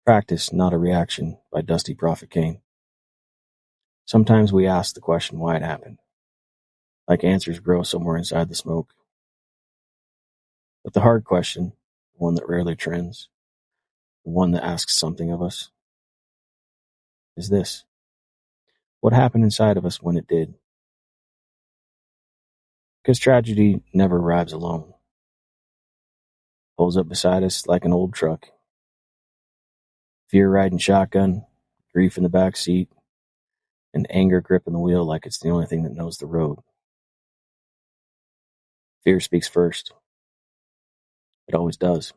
Practice, Not a Reaction by Dusty Prophet Cain. Sometimes we ask the question why it happened, like answers grow somewhere inside the smoke. But the hard question, the one that rarely trends, the one that asks something of us, is this: what happened inside of us when it did? Because tragedy never arrives alone. Pulls up beside us like an old truck. Fear riding shotgun, grief in the back seat, and anger gripping the wheel like it's the only thing that knows the road. Fear speaks first. It always does.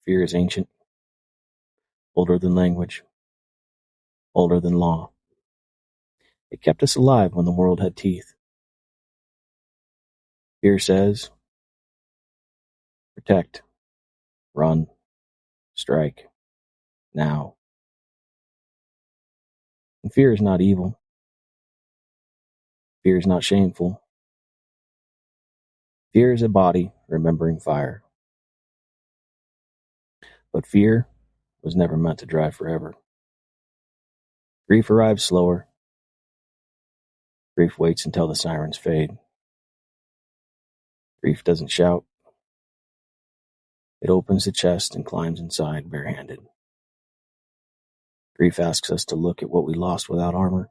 Fear is ancient, older than language, older than law. It kept us alive when the world had teeth. Fear says, protect, run, strike, now. And fear is not evil. Fear is not shameful. Fear is a body remembering fire. But fear was never meant to drive forever. Grief arrives slower. Grief waits until the sirens fade. Grief doesn't shout. It opens the chest and climbs inside barehanded. Grief asks us to look at what we lost without armor.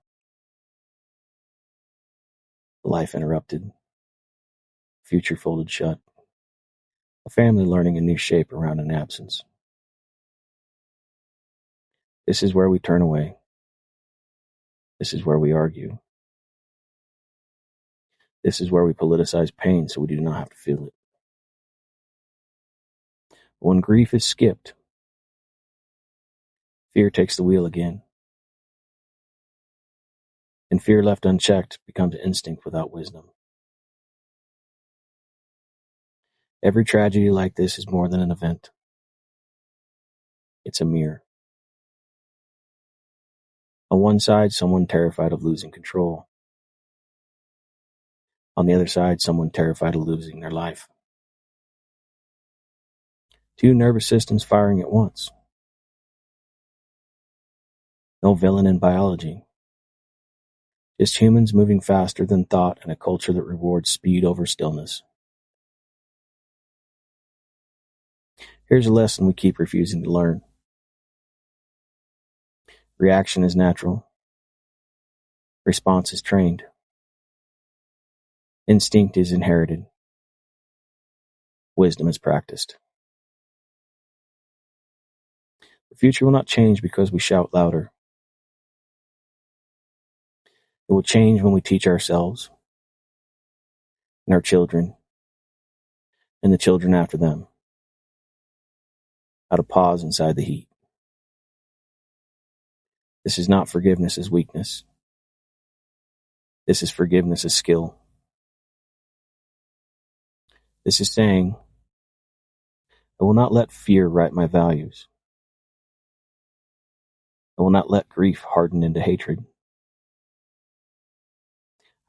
Life interrupted. Future folded shut. A family learning a new shape around an absence. This is where we turn away. This is where we argue. This is where we politicize pain so we do not have to feel it. When grief is skipped, fear takes the wheel again. And fear left unchecked becomes instinct without wisdom. Every tragedy like this is more than an event. It's a mirror. On one side, someone terrified of losing control. On the other side, someone terrified of losing their life. Two nervous systems firing at once. No villain in biology. Just humans moving faster than thought in a culture that rewards speed over stillness. Here's a lesson we keep refusing to learn. Reaction is natural. Response is trained. Instinct is inherited. Wisdom is practiced. The future will not change because we shout louder. It will change when we teach ourselves and our children and the children after them how to pause inside the heat. This is not forgiveness as weakness. This is forgiveness as skill. This is saying, I will not let fear write my values. I will not let grief harden into hatred.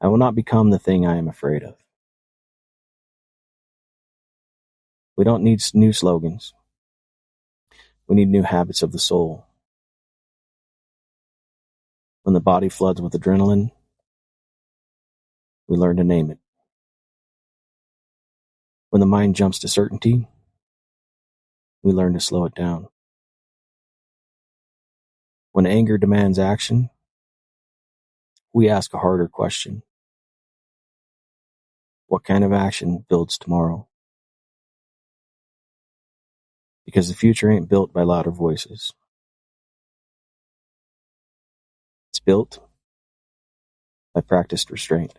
I will not become the thing I am afraid of. We don't need new slogans. We need new habits of the soul. When the body floods with adrenaline, we learn to name it. When the mind jumps to certainty, we learn to slow it down. When anger demands action, we ask a harder question. What kind of action builds tomorrow? Because the future ain't built by louder voices. It's built by practiced restraint.